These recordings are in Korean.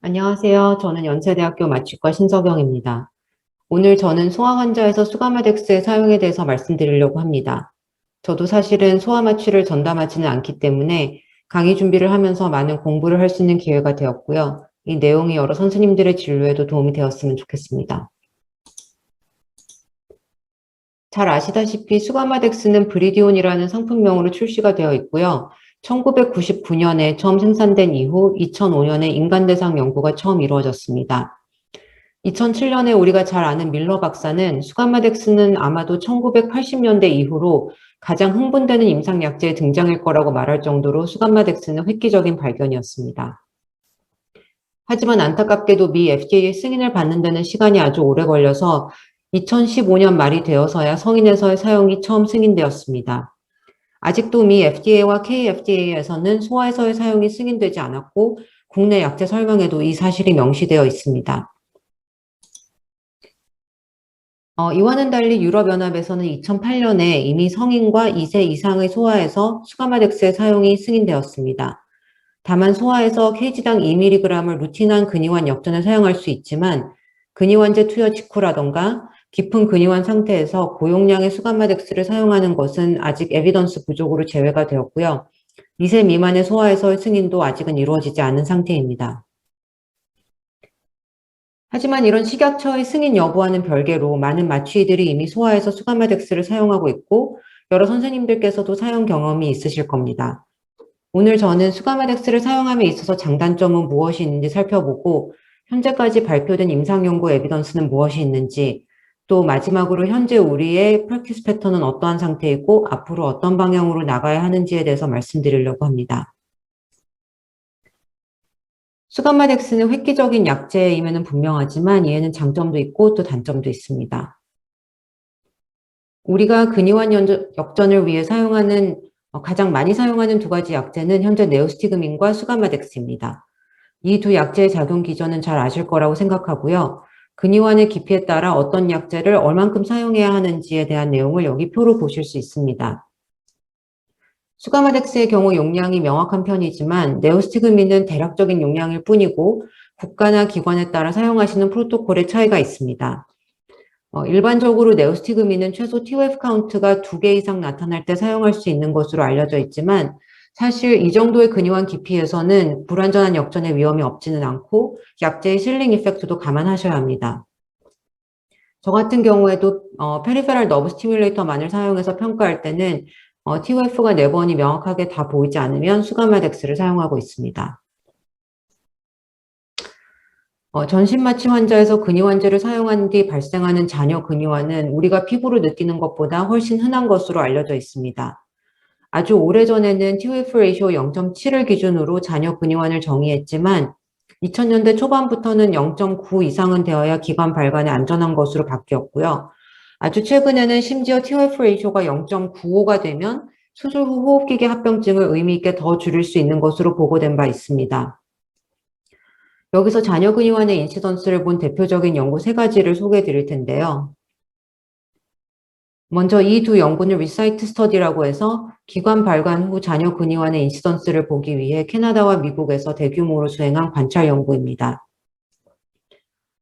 안녕하세요. 저는 연세대학교 마취과 신석영입니다. 오늘 저는 소아 환자에서 수가마덱스의 사용에 대해서 말씀드리려고 합니다. 저도 사실은 소아 마취를 전담하지는 않기 때문에 강의 준비를 하면서 많은 공부를 할 수 있는 기회가 되었고요. 이 내용이 여러 선생님들의 진료에도 도움이 되었으면 좋겠습니다. 잘 아시다시피 수가마덱스는 브리디온이라는 상품명으로 출시가 되어 있고요. 1999년에 처음 생산된 이후 2005년에 인간 대상 연구가 처음 이루어졌습니다. 2007년에 우리가 잘 아는 밀러 박사는 수가마덱스는 아마도 1980년대 이후로 가장 흥분되는 임상약제의 등장일 거라고 말할 정도로 수가마덱스는 획기적인 발견이었습니다. 하지만 안타깝게도 미 FDA의 승인을 받는 데는 시간이 아주 오래 걸려서 2015년 말이 되어서야 성인에서의 사용이 처음 승인되었습니다. 아직도 미 FDA와 KFDA에서는 소아에서의 사용이 승인되지 않았고 국내 약제 설명에도 이 사실이 명시되어 있습니다. 이와는 달리 유럽연합에서는 2008년에 이미 성인과 2세 이상의 소아에서 수가마덱스의 사용이 승인되었습니다. 다만 소아에서 kg당 2mg을 루틴한 근위환 역전에 사용할 수 있지만 근위환제 투여 직후라던가 깊은 근위환 상태에서 고용량의 수가마덱스를 사용하는 것은 아직 에비던스 부족으로 제외가 되었고요. 2세 미만의 소아에서의 승인도 아직은 이루어지지 않은 상태입니다. 하지만 이런 식약처의 승인 여부와는 별개로 많은 마취이들이 이미 소아에서 수가마덱스를 사용하고 있고 여러 선생님들께서도 사용 경험이 있으실 겁니다. 오늘 저는 수가마덱스를 사용함에 있어서 장단점은 무엇이 있는지 살펴보고 현재까지 발표된 임상연구 에비던스는 무엇이 있는지 또 마지막으로 현재 우리의 프랙티스 패턴은 어떠한 상태이고 앞으로 어떤 방향으로 나가야 하는지에 대해서 말씀드리려고 합니다. 수가마덱스는 획기적인 약제임에는 분명하지만 이에는 장점도 있고 또 단점도 있습니다. 우리가 근위환 역전을 위해 사용하는 가장 많이 사용하는 두 가지 약제는 현재 네오스티그민과 수가마덱스입니다. 이 두 약제의 작용 기전은 잘 아실 거라고 생각하고요. 근위환의 깊이에 따라 어떤 약제를 얼만큼 사용해야 하는지에 대한 내용을 여기 표로 보실 수 있습니다. 수가마덱스의 경우 용량이 명확한 편이지만 네오스티그민은 대략적인 용량일 뿐이고 국가나 기관에 따라 사용하시는 프로토콜의 차이가 있습니다. 일반적으로 네오스티그민은 최소 TOF 카운트가 2개 이상 나타날 때 사용할 수 있는 것으로 알려져 있지만 사실 이 정도의 근위환 깊이에서는 불완전한 역전의 위험이 없지는 않고 약제의 실링 이펙트도 감안하셔야 합니다. 저 같은 경우에도 페리페럴 너브 스티뮬레이터만을 사용해서 평가할 때는 TOF가 4번이 명확하게 다 보이지 않으면 수가마덱스를 사용하고 있습니다. 전신마취 환자에서 근위환제를 사용한 뒤 발생하는 잔여 근위환은 우리가 피부로 느끼는 것보다 훨씬 흔한 것으로 알려져 있습니다. 아주 오래전에는 TOF 레이쇼 0.7을 기준으로 잔여 근위환을 정의했지만 2000년대 초반부터는 0.9 이상은 되어야 기관 발관에 안전한 것으로 바뀌었고요. 아주 최근에는 심지어 TOF 레이쇼가 0.95가 되면 수술 후 호흡기계 합병증을 의미 있게 더 줄일 수 있는 것으로 보고된 바 있습니다. 여기서 잔여 근위환의 인시던스를 본 대표적인 연구 3가지를 소개해 드릴 텐데요. 먼저 이 두 연구는 리사이트 스터디라고 해서 기관 발관 후 잔여 근위환의 인시던스를 보기 위해 캐나다와 미국에서 대규모로 수행한 관찰 연구입니다.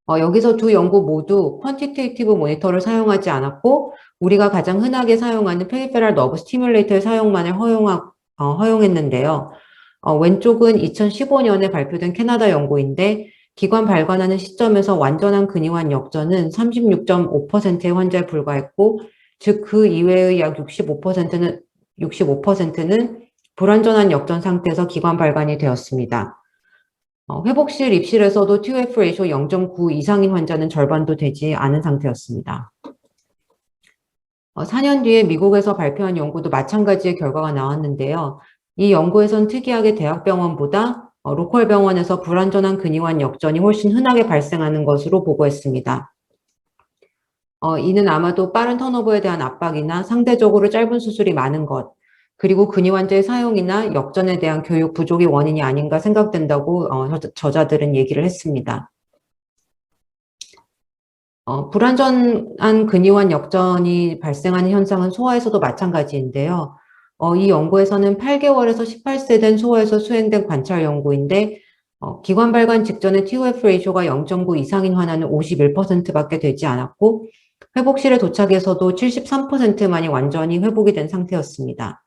여기서 두 연구 모두 퀀티테이티브 모니터를 사용하지 않았고 우리가 가장 흔하게 사용하는 페리페럴 너브 스티뮬레이터의 사용만을 허용했는데요. 왼쪽은 2015년에 발표된 캐나다 연구인데 기관 발관하는 시점에서 완전한 근위환 역전은 36.5%의 환자에 불과했고 즉 그 이외의 약 65%는 불완전한 역전 상태에서 기관 발관이 되었습니다. 회복실 입실에서도 TOF 레이쇼 0.9 이상인 환자는 절반도 되지 않은 상태였습니다. 4년 뒤에 미국에서 발표한 연구도 마찬가지의 결과가 나왔는데요. 이 연구에선 특이하게 대학병원보다 로컬 병원에서 불완전한 근위환 역전이 훨씬 흔하게 발생하는 것으로 보고했습니다. 이는 아마도 빠른 턴오버에 대한 압박이나 상대적으로 짧은 수술이 많은 것, 그리고 근위환제의 사용이나 역전에 대한 교육 부족이 원인이 아닌가 생각된다고 저자들은 얘기를 했습니다. 불완전한 근위환 역전이 발생하는 현상은 소아에서도 마찬가지인데요. 이 연구에서는 8개월에서 18세 된 소아에서 수행된 관찰 연구인데 기관 발관 직전에 TOF 레이쇼가 0.9 이상인 환자는 51%밖에 되지 않았고 회복실에 도착해서도 73%만이 완전히 회복이 된 상태였습니다.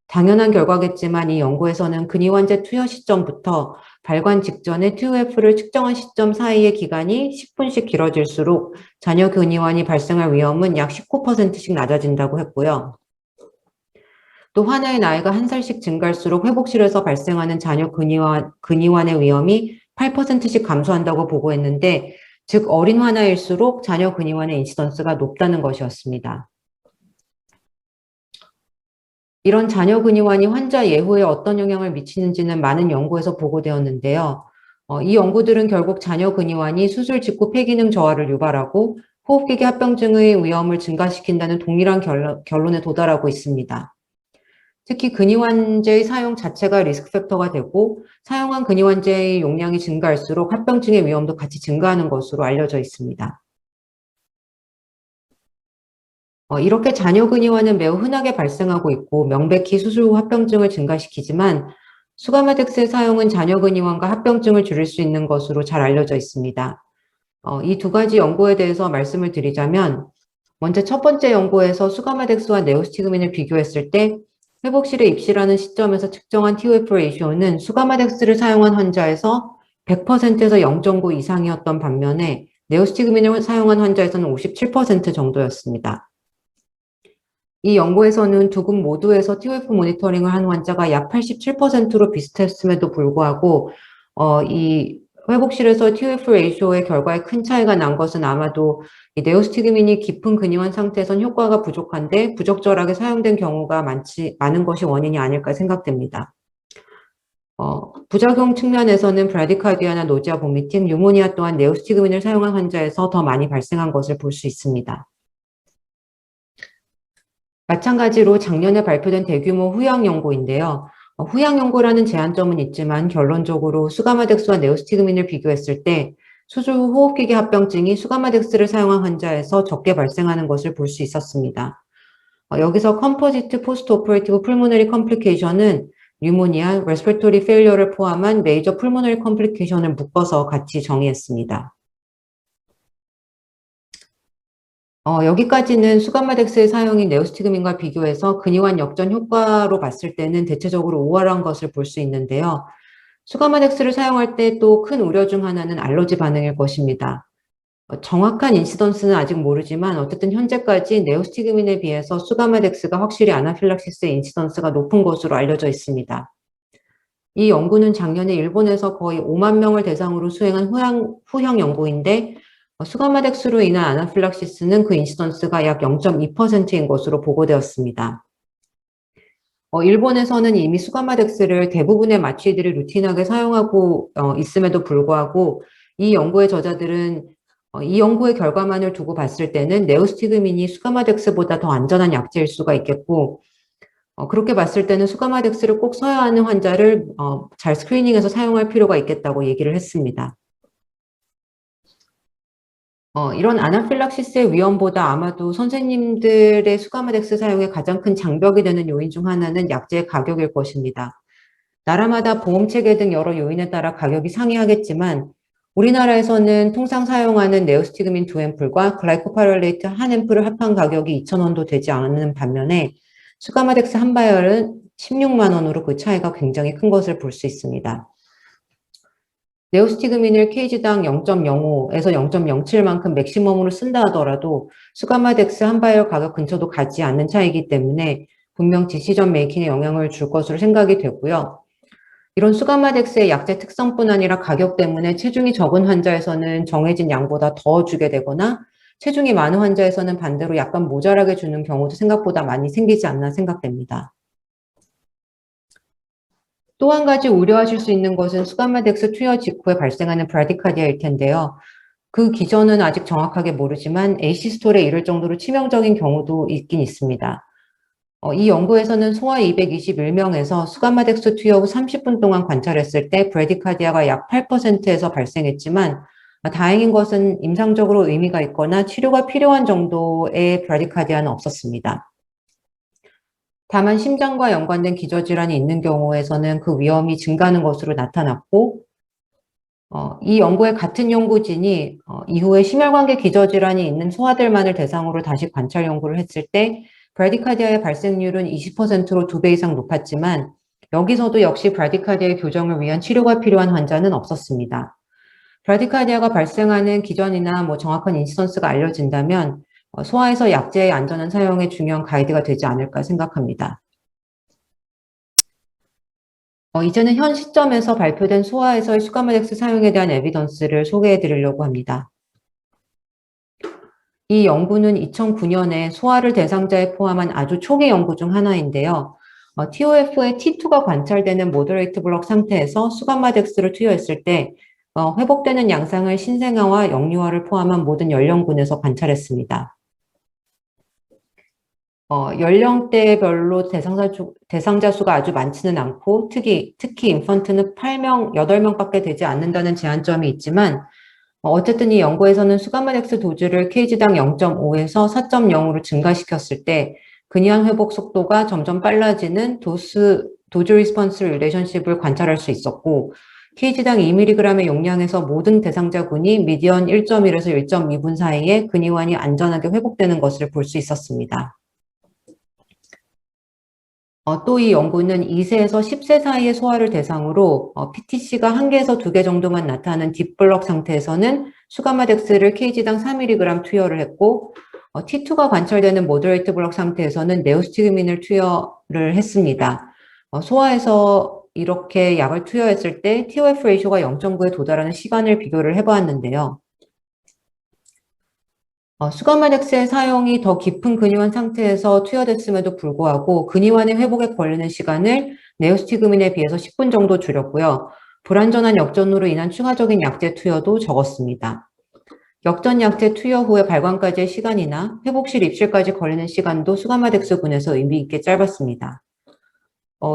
당연한 결과겠지만 이 연구에서는 근이환제 투여 시점부터 발관 직전에 TOF를 측정한 시점 사이의 기간이 10분씩 길어질수록 잔여 근이환이 발생할 위험은 약 19%씩 낮아진다고 했고요. 또 환자의 나이가 1살씩 증가할수록 회복실에서 발생하는 잔여 근이환의 위험이 8%씩 감소한다고 보고했는데, 즉 어린 환자일수록 잔여 근이환의 인시던스가 높다는 것이었습니다. 이런 잔여 근이환이 환자 예후에 어떤 영향을 미치는지는 많은 연구에서 보고되었는데요. 이 연구들은 결국 잔여 근이환이 수술 직후 폐기능 저하를 유발하고 호흡기계 합병증의 위험을 증가시킨다는 동일한 결론에 도달하고 있습니다. 특히 근이환제의 사용 자체가 리스크 팩터가 되고 사용한 근이환제의 용량이 증가할수록 합병증의 위험도 같이 증가하는 것으로 알려져 있습니다. 이렇게 잔여 근이환은 매우 흔하게 발생하고 있고 명백히 수술 후 합병증을 증가시키지만 수가마덱스의 사용은 잔여 근이환과 합병증을 줄일 수 있는 것으로 잘 알려져 있습니다. 이 두 가지 연구에 대해서 말씀을 드리자면, 먼저 첫 번째 연구에서 수가마덱스와 네오스티그민을 비교했을 때 회복실에 입실하는 시점에서 측정한 TOF 레이쇼는 수가마덱스를 사용한 환자에서 100%에서 0.9 이상이었던 반면에 네오스티그민을 사용한 환자에서는 57% 정도였습니다. 이 연구에서는 두 군 모두에서 TOF 모니터링을 한 환자가 약 87%로 비슷했음에도 불구하고 이 회복실에서 TOF 레이쇼의 결과에 큰 차이가 난 것은 아마도 이 네오스티그민이 깊은 근이환 상태에선 효과가 부족한데 부적절하게 사용된 경우가 많은 것이 원인이 아닐까 생각됩니다. 부작용 측면에서는 브라디카디아나 노지아 보미팅, 뉴모니아 또한 네오스티그민을 사용한 환자에서 더 많이 발생한 것을 볼 수 있습니다. 마찬가지로 작년에 발표된 대규모 후양 연구인데요. 후양 연구라는 제한점은 있지만 결론적으로 수가마덱스와 네오스티그민을 비교했을 때 수술 후 호흡기계 합병증이 수가마덱스를 사용한 환자에서 적게 발생하는 것을 볼 수 있었습니다. 여기서 컴포지트 포스트 오퍼레이티브 풀모너리 컴플리케이션은 뉴모니아, 레스피레토리 페일리어를 포함한 메이저 풀모너리 컴플리케이션을 묶어서 같이 정의했습니다. 여기까지는 수가마덱스의 사용이 네오스티그민과 비교해서 근이환 역전 효과로 봤을 때는 대체적으로 우월한 것을 볼 수 있는데요. 수가마덱스를 사용할 때 또 큰 우려 중 하나는 알러지 반응일 것입니다. 정확한 인시던스는 아직 모르지만 어쨌든 현재까지 네오스티그민에 비해서 수가마덱스가 확실히 아나필락시스의 인시던스가 높은 것으로 알려져 있습니다. 이 연구는 작년에 일본에서 거의 5만 명을 대상으로 수행한 후형 연구인데 수가마덱스로 인한 아나필락시스는 그 인시던스가 약 0.2%인 것으로 보고되었습니다. 일본에서는 이미 수가마덱스를 대부분의 마취들이 루틴하게 사용하고 있음에도 불구하고 이 연구의 저자들은 이 연구의 결과만을 두고 봤을 때는 네오스티그민이 수가마덱스보다 더 안전한 약제일 수가 있겠고 그렇게 봤을 때는 수가마덱스를 꼭 써야 하는 환자를 잘 스크리닝해서 사용할 필요가 있겠다고 얘기를 했습니다. 이런 아나필락시스의 위험보다 아마도 선생님들의 수가마덱스 사용에 가장 큰 장벽이 되는 요인 중 하나는 약제의 가격일 것입니다. 나라마다 보험체계 등 여러 요인에 따라 가격이 상이하겠지만 우리나라에서는 통상 사용하는 네오스티그민 2앰플과 글라이코파롤레이트 한 앰플을 합한 가격이 2,000원도 되지 않는 반면에 수가마덱스 한 바이올은 16만 원으로 그 차이가 굉장히 큰 것을 볼 수 있습니다. 네오스티그민을 케이지당 0.05에서 0.07만큼 맥시멈으로 쓴다 하더라도 수가마덱스 한 바이올 가격 근처도 가지 않는 차이기 때문에 분명 디시전 메이킹에 영향을 줄 것으로 생각이 되고요. 이런 수가마덱스의 약제 특성뿐 아니라 가격 때문에 체중이 적은 환자에서는 정해진 양보다 더 주게 되거나 체중이 많은 환자에서는 반대로 약간 모자라게 주는 경우도 생각보다 많이 생기지 않나 생각됩니다. 또 한 가지 우려하실 수 있는 것은 수가마덱스 투여 직후에 발생하는 브라디카디아일 텐데요. 그 기전은 아직 정확하게 모르지만 에이시스톨에 이를 정도로 치명적인 경우도 있긴 있습니다. 이 연구에서는 소아 221명에서 수가마덱스 투여 후 30분 동안 관찰했을 때 브라디카디아가 약 8%에서 발생했지만 다행인 것은 임상적으로 의미가 있거나 치료가 필요한 정도의 브라디카디아는 없었습니다. 다만 심장과 연관된 기저질환이 있는 경우에서는 그 위험이 증가하는 것으로 나타났고 이 연구의 같은 연구진이 이후에 심혈관계 기저질환이 있는 소아들만을 대상으로 다시 관찰 연구를 했을 때 브라디카디아의 발생률은 20%로 2배 이상 높았지만 여기서도 역시 브라디카디아의 교정을 위한 치료가 필요한 환자는 없었습니다. 브라디카디아가 발생하는 기전이나 정확한 인시던스가 알려진다면 소아에서 약제의 안전한 사용에 중요한 가이드가 되지 않을까 생각합니다. 이제는 현 시점에서 발표된 소아에서의 수가메덱스 사용에 대한 에비던스를 소개해 드리려고 합니다. 이 연구는 2009년에 소아를 대상자에 포함한 아주 초기 연구 중 하나인데요. TOF의 T2가 관찰되는 모더레이트 블록 상태에서 수가마덱스를 투여했을 때 회복되는 양상을 신생아와 영유아를 포함한 모든 연령군에서 관찰했습니다. 연령대별로 대상자 수가 아주 많지는 않고 특히 인펀트는 8명, 8명밖에 되지 않는다는 제한점이 있지만 어쨌든 이 연구에서는 수가마덱스 도즈를 kg당 0.5에서 4.0으로 증가시켰을 때 근이한 회복 속도가 점점 빨라지는 도즈 리스폰스 릴레이션십을 관찰할 수 있었고 kg당 2mg의 용량에서 모든 대상자군이 미디언 1.1에서 1.2분 사이에 근이환이 안전하게 회복되는 것을 볼 수 있었습니다. 또 이 연구는 2세에서 10세 사이의 소아를 대상으로 PTC가 1개에서 2개 정도만 나타나는 딥블럭 상태에서는 수가마덱스를 kg당 4mg 투여를 했고 T2가 관찰되는 모더레이트 블럭 상태에서는 네오스티그민을 투여를 했습니다. 소아에서 이렇게 약을 투여했을 때 TOF 레이쇼가 0.9에 도달하는 시간을 비교를 해보았는데요. 수가마덱스의 사용이 더 깊은 근이환 상태에서 투여됐음에도 불구하고 근이환의 회복에 걸리는 시간을 네오스티그민에 비해서 10분 정도 줄였고요. 불완전한 역전으로 인한 추가적인 약제 투여도 적었습니다. 역전 약제 투여 후에 발광까지의 시간이나 회복실 입실까지 걸리는 시간도 수가마덱스군에서 의미 있게 짧았습니다.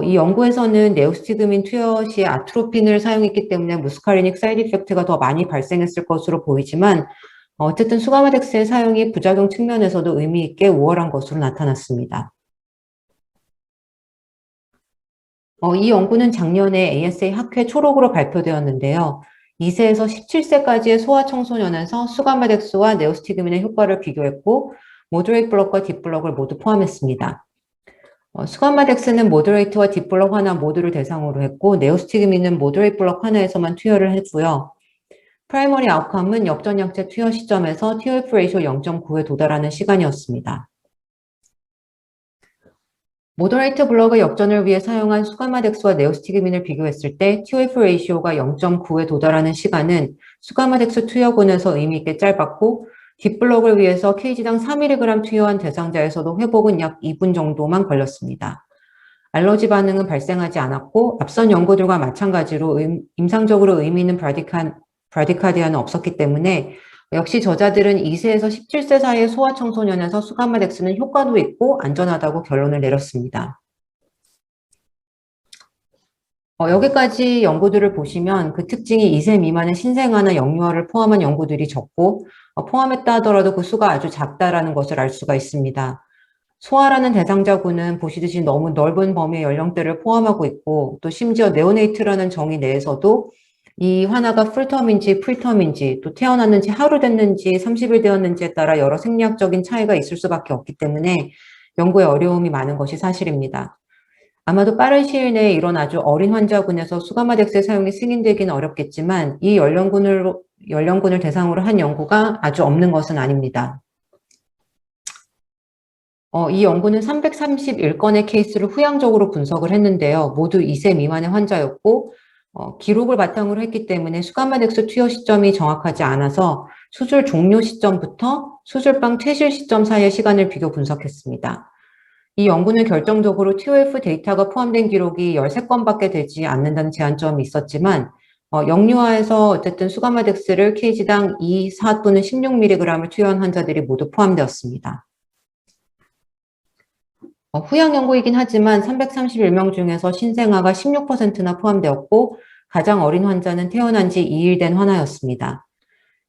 이 연구에서는 네오스티그민 투여 시에 아트로핀을 사용했기 때문에 무스카리닉 사이드 이펙트가 더 많이 발생했을 것으로 보이지만 어쨌든 수가마덱스의 사용이 부작용 측면에서도 의미 있게 우월한 것으로 나타났습니다. 이 연구는 작년에 ASA 학회 초록으로 발표되었는데요. 2세에서 17세까지의 소아 청소년에서 수가마덱스와 네오스티그민의 효과를 비교했고 모더레이트 블럭과 딥블럭을 모두 포함했습니다. 수가마덱스는 모더레이트와 딥블럭 하나 모두를 대상으로 했고 네오스티그민은 모더레이트 블럭 하나에서만 투여를 했고요. 프라이머리 아웃컴은 역전약제 투여 시점에서 TOF 레이쇼 0.9에 도달하는 시간이었습니다. 모더레이트 블럭의 역전을 위해 사용한 수가마덱스와 네오스티그민을 비교했을 때 TOF 레이쇼가 0.9에 도달하는 시간은 수가마덱스 투여군에서 의미 있게 짧았고 딥블럭을 위해서 kg당 4mg 투여한 대상자에서도 회복은 약 2분 정도만 걸렸습니다. 알러지 반응은 발생하지 않았고 앞선 연구들과 마찬가지로 임상적으로 의미 있는 브라디카디아는 없었기 때문에 역시 저자들은 2세에서 17세 사이의 소아 청소년에서 수가마덱스는 효과도 있고 안전하다고 결론을 내렸습니다. 여기까지 연구들을 보시면 그 특징이 2세 미만의 신생아나 영유아를 포함한 연구들이 적고 포함했다 하더라도 그 수가 아주 작다라는 것을 알 수가 있습니다. 소아라는 대상자군은 보시듯이 너무 넓은 범위의 연령대를 포함하고 있고 또 심지어 네오네이트라는 정의 내에서도 이 환아가 풀텀인지 풀텀인지 또 태어났는지 하루 됐는지 30일 되었는지에 따라 여러 생리학적인 차이가 있을 수밖에 없기 때문에 연구에 어려움이 많은 것이 사실입니다. 아마도 빠른 시일 내에 이런 아주 어린 환자군에서 수가마덱스의 사용이 승인되기는 어렵겠지만 이 연령군을 대상으로 한 연구가 아주 없는 것은 아닙니다. 이 연구는 331건의 케이스를 후양적으로 분석을 했는데요. 모두 2세 미만의 환자였고 기록을 바탕으로 했기 때문에 수가마덱스 투여 시점이 정확하지 않아서 수술 종료 시점부터 수술방 퇴실 시점 사이의 시간을 비교 분석했습니다. 이 연구는 결정적으로 TOF 데이터가 포함된 기록이 13건밖에 되지 않는다는 제한점이 있었지만 영유아에서 어쨌든 수가마덱스를 kg당 2, 4 또는 16mg을 투여한 환자들이 모두 포함되었습니다. 후양 연구이긴 하지만 331명 중에서 신생아가 16%나 포함되었고 가장 어린 환자는 태어난 지 2일 된 환아였습니다.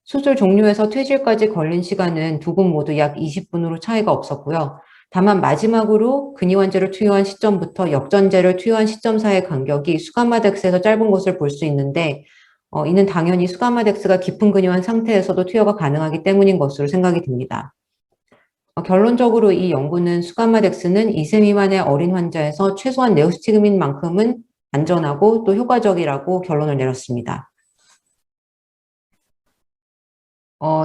수술 종료에서 퇴실까지 걸린 시간은 두 분 모두 약 20분으로 차이가 없었고요. 다만 마지막으로 근이환제를 투여한 시점부터 역전제를 투여한 시점 사이의 간격이 수가마덱스에서 짧은 것을 볼 수 있는데 이는 당연히 수가마덱스가 깊은 근육한 상태에서도 투여가 가능하기 때문인 것으로 생각이 듭니다. 결론적으로 이 연구는 수가마덱스는 2세 미만의 어린 환자에서 최소한 네오스티그민만큼은 안전하고 또 효과적이라고 결론을 내렸습니다.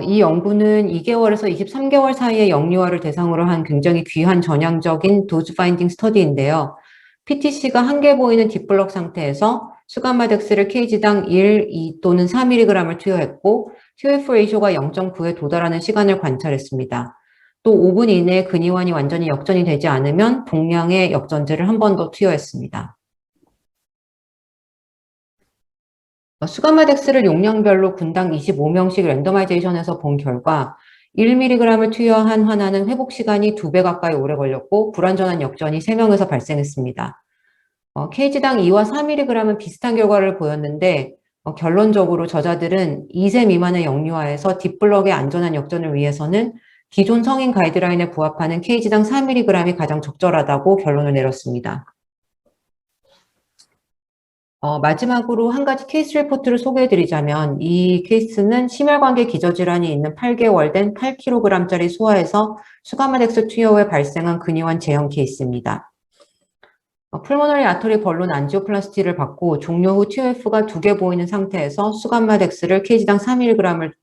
이 연구는 2개월에서 23개월 사이의 영유아를 대상으로 한 굉장히 귀한 전향적인 도즈 파인딩 스터디인데요. PTC가 한계 보이는 딥블럭 상태에서 수가마덱스를 케이지당 1, 2 또는 4mg을 투여했고 TOF 레이쇼가 0.9에 도달하는 시간을 관찰했습니다. 또 5분 이내에 근이완이 완전히 역전이 되지 않으면 동량의 역전제를 한 번 더 투여했습니다. 수가마덱스를 용량별로 분당 25명씩 랜더마이제이션해서 본 결과 1mg을 투여한 환자는 회복 시간이 2배 가까이 오래 걸렸고 불완전한 역전이 3명에서 발생했습니다. 케이지당 2와 4mg은 비슷한 결과를 보였는데 결론적으로 저자들은 2세 미만의 영유아에서 딥블럭의 안전한 역전을 위해서는 기존 성인 가이드라인에 부합하는 케이지당 4mg이 가장 적절하다고 결론을 내렸습니다. 마지막으로 한 가지 케이스 리포트를 소개해드리자면 이 케이스는 심혈관계 기저질환이 있는 8개월 된 8kg짜리 소아에서 수가마덱스 투여 후에 발생한 근이완 재형 케이스입니다. 풀모너리 아터리 벌론 안지오플라스티를 받고 종료 후 TOF가 2개 보이는 상태에서 수가마덱스를 케이지당 4mg을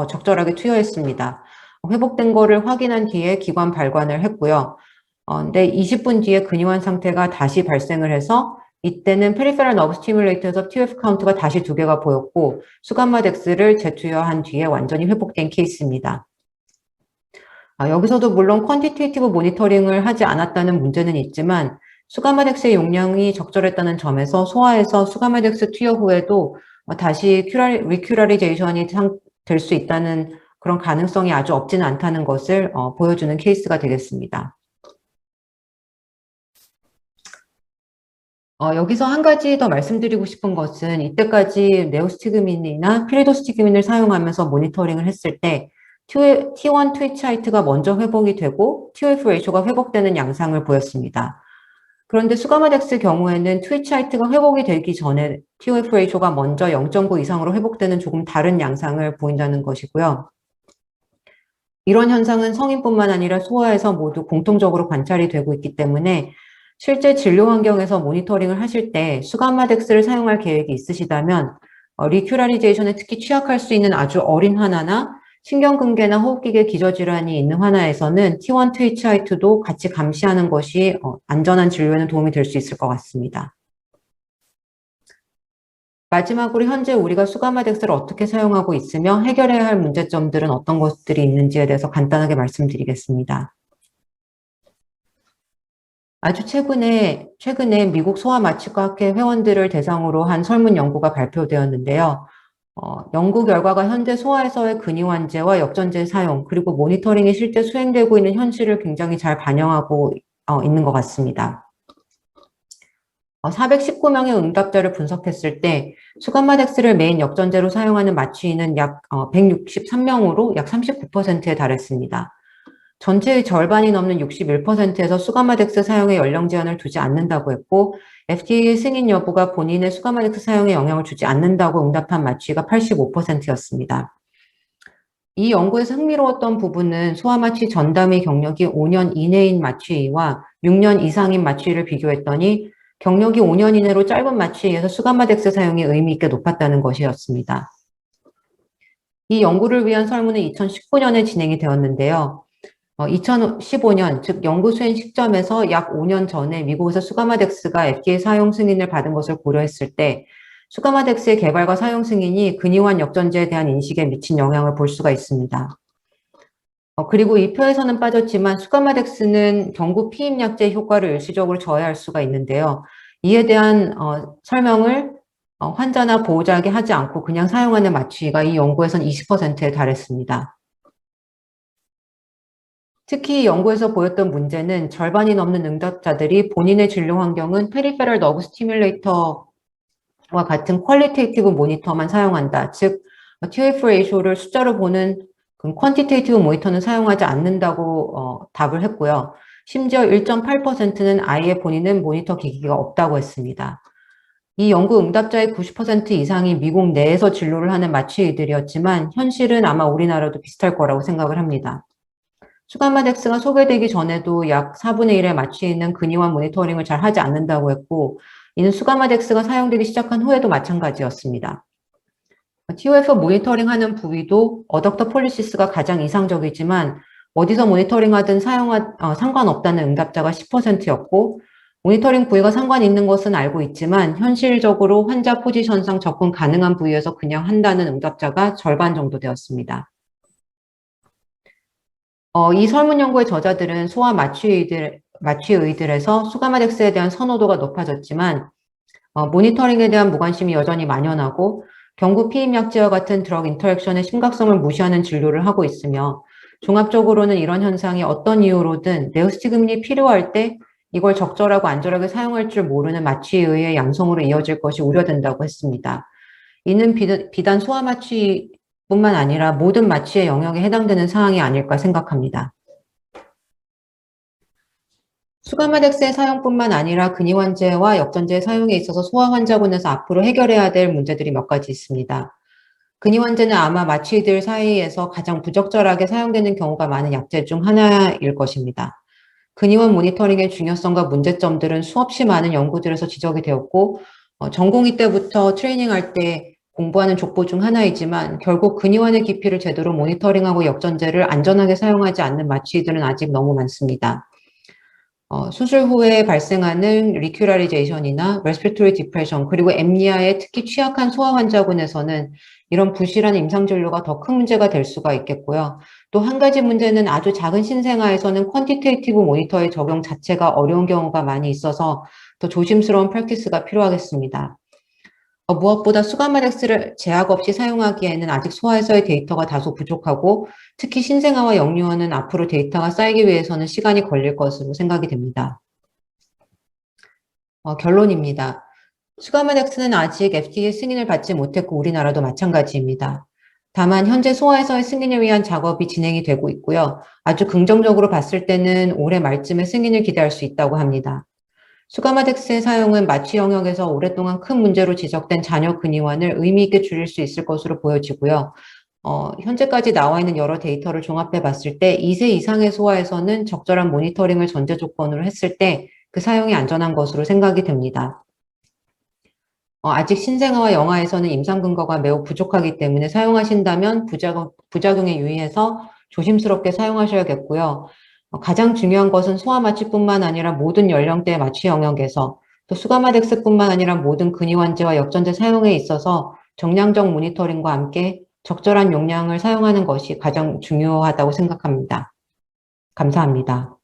적절하게 투여했습니다. 회복된 거를 확인한 뒤에 기관 발관을 했고요. 근데 20분 뒤에 근이완 상태가 다시 발생을 해서 이때는 페리페럴 너브 스티뮬레이터에서 TOF 카운트가 다시 2개가 보였고 수가마덱스를 재투여한 뒤에 완전히 회복된 케이스입니다. 여기서도 물론 퀀티테이티브 모니터링을 하지 않았다는 문제는 있지만 수가마덱스의 용량이 적절했다는 점에서 소아에서 수가마덱스 투여 후에도 다시 리큐라리제이션이 될 수 있다는 그런 가능성이 아주 없지는 않다는 것을 보여주는 케이스가 되겠습니다. 여기서 한 가지 더 말씀드리고 싶은 것은 이때까지 네오스티그민이나 피리도스티그민을 사용하면서 모니터링을 했을 때 T1 트위치 하이트가 먼저 회복이 되고 TOF 레이쇼가 회복되는 양상을 보였습니다. 그런데 수가마덱스 경우에는 트위치 하이트가 회복이 되기 전에 TOF 레이쇼가 먼저 0.9 이상으로 회복되는 조금 다른 양상을 보인다는 것이고요. 이런 현상은 성인뿐만 아니라 소아에서 모두 공통적으로 관찰이 되고 있기 때문에 실제 진료 환경에서 모니터링을 하실 때 수가마덱스를 사용할 계획이 있으시다면 리큐라리제이션에 특히 취약할 수 있는 아주 어린 환아나 신경근개나 호흡기계 기저질환이 있는 환아에서는 T1 트위치 하이트도 같이 감시하는 것이 안전한 진료에는 도움이 될 수 있을 것 같습니다. 마지막으로 현재 우리가 수가마덱스를 어떻게 사용하고 있으며 해결해야 할 문제점들은 어떤 것들이 있는지에 대해서 간단하게 말씀드리겠습니다. 아주 최근에 미국 소아마취과학회 회원들을 대상으로 한 설문 연구가 발표되었는데요. 연구 결과가 현재 소아에서의 근이완제와 역전제 사용, 그리고 모니터링이 실제 수행되고 있는 현실을 굉장히 잘 반영하고 있는 것 같습니다. 419명의 응답자를 분석했을 때 수가마덱스를 메인 역전제로 사용하는 마취인은 약 163명으로 약 39%에 달했습니다. 전체의 절반이 넘는 61%에서 수가마덱스 사용에 연령 제한을 두지 않는다고 했고 FDA 승인 여부가 본인의 수가마덱스 사용에 영향을 주지 않는다고 응답한 마취가 85%였습니다. 이 연구에서 흥미로웠던 부분은 소아마취 전담의 경력이 5년 이내인 마취와 6년 이상인 마취를 비교했더니 경력이 5년 이내로 짧은 마취에서 수가마덱스 사용이 의미 있게 높았다는 것이었습니다. 이 연구를 위한 설문은 2019년에 진행이 되었는데요. 2015년, 즉 연구 수행 시점에서 약 5년 전에 미국에서 수가마덱스가 FDA 사용 승인을 받은 것을 고려했을 때 수가마덱스의 개발과 사용 승인이 근이완 역전제에 대한 인식에 미친 영향을 볼 수가 있습니다. 그리고 이 표에서는 빠졌지만 수가마덱스는 경구 피임약제 효과를 일시적으로 저해할 수가 있는데요. 이에 대한 설명을 환자나 보호자에게 하지 않고 그냥 사용하는 마취가 이 연구에선 20%에 달했습니다. 특히 연구에서 보였던 문제는 절반이 넘는 응답자들이 본인의 진료 환경은 페리페럴 너브 스티뮬레이터와 같은 퀄리테이티브 모니터만 사용한다. 즉, TOF 레이쇼를 숫자로 보는 퀀티테이티브 모니터는 사용하지 않는다고 답을 했고요. 심지어 1.8%는 아예 본인은 모니터 기기가 없다고 했습니다. 이 연구 응답자의 90% 이상이 미국 내에서 진료를 하는 마취의들이었지만 현실은 아마 우리나라도 비슷할 거라고 생각을 합니다. 수가마덱스가 소개되기 전에도 약 4분의 1의 마취의는 근위원 모니터링을 잘 하지 않는다고 했고, 이는 수가마덱스가 사용되기 시작한 후에도 마찬가지였습니다. TOF 모니터링하는 부위도 어덕터 폴리시스가 가장 이상적이지만 어디서 모니터링하든 상관없다는 응답자가 10%였고, 모니터링 부위가 상관 있는 것은 알고 있지만 현실적으로 환자 포지션상 접근 가능한 부위에서 그냥 한다는 응답자가 절반 정도 되었습니다. 이 설문 연구의 저자들은 소아 마취의들에서 수가마덱스에 대한 선호도가 높아졌지만 모니터링에 대한 무관심이 여전히 만연하고 경구 피임약제와 같은 드럭 인터랙션의 심각성을 무시하는 진료를 하고 있으며 종합적으로는 이런 현상이 어떤 이유로든 네오스티그민이 필요할 때 이걸 적절하고 안전하게 사용할 줄 모르는 마취의의 양성으로 이어질 것이 우려된다고 했습니다. 이는 비단 소아 마취뿐만 아니라 모든 마취의 영역에 해당되는 사항이 아닐까 생각합니다. 수가마덱스의 사용뿐만 아니라 근위환제와 역전제의 사용에 있어서 소아 환자군에서 앞으로 해결해야 될 문제들이 몇 가지 있습니다. 근위환제는 아마 마취들 사이에서 가장 부적절하게 사용되는 경우가 많은 약제 중 하나일 것입니다. 근위원 모니터링의 중요성과 문제점들은 수없이 많은 연구들에서 지적이 되었고 전공의 때부터 트레이닝할 때 공부하는 족보 중 하나이지만 결국 근위원의 깊이를 제대로 모니터링하고 역전제를 안전하게 사용하지 않는 마취들은 아직 너무 많습니다. 수술 후에 발생하는 리큐라리제이션이나 레스피레토리 디프레션 그리고 엠니아에 특히 취약한 소아 환자군에서는 이런 부실한 임상진료가 더 큰 문제가 될 수가 있겠고요. 또 한 가지 문제는 아주 작은 신생아에서는 퀀티테이티브 모니터의 적용 자체가 어려운 경우가 많이 있어서 더 조심스러운 프랙티스가 필요하겠습니다. 무엇보다 수가마덱스를 제약 없이 사용하기에는 아직 소아에서의 데이터가 다소 부족하고 특히 신생아와 영유아는 앞으로 데이터가 쌓이기 위해서는 시간이 걸릴 것으로 생각이 됩니다. 결론입니다. 수가마덱스는 아직 FDA 승인을 받지 못했고 우리나라도 마찬가지입니다. 다만 현재 소아에서의 승인을 위한 작업이 진행이 되고 있고요. 아주 긍정적으로 봤을 때는 올해 말쯤에 승인을 기대할 수 있다고 합니다. 수가마덱스의 사용은 마취 영역에서 오랫동안 큰 문제로 지적된 잔여 근위환을 의미 있게 줄일 수 있을 것으로 보여지고요. 현재까지 나와 있는 여러 데이터를 종합해 봤을 때 2세 이상의 소아에서는 적절한 모니터링을 전제 조건으로 했을 때 그 사용이 안전한 것으로 생각이 됩니다. 아직 신생아와 영아에서는 임상 근거가 매우 부족하기 때문에 사용하신다면 부작용에 유의해서 조심스럽게 사용하셔야겠고요. 가장 중요한 것은 소아 마취뿐만 아니라 모든 연령대의 마취 영역에서 또 수가마덱스뿐만 아니라 모든 근위환제와 역전제 사용에 있어서 정량적 모니터링과 함께 적절한 용량을 사용하는 것이 가장 중요하다고 생각합니다. 감사합니다.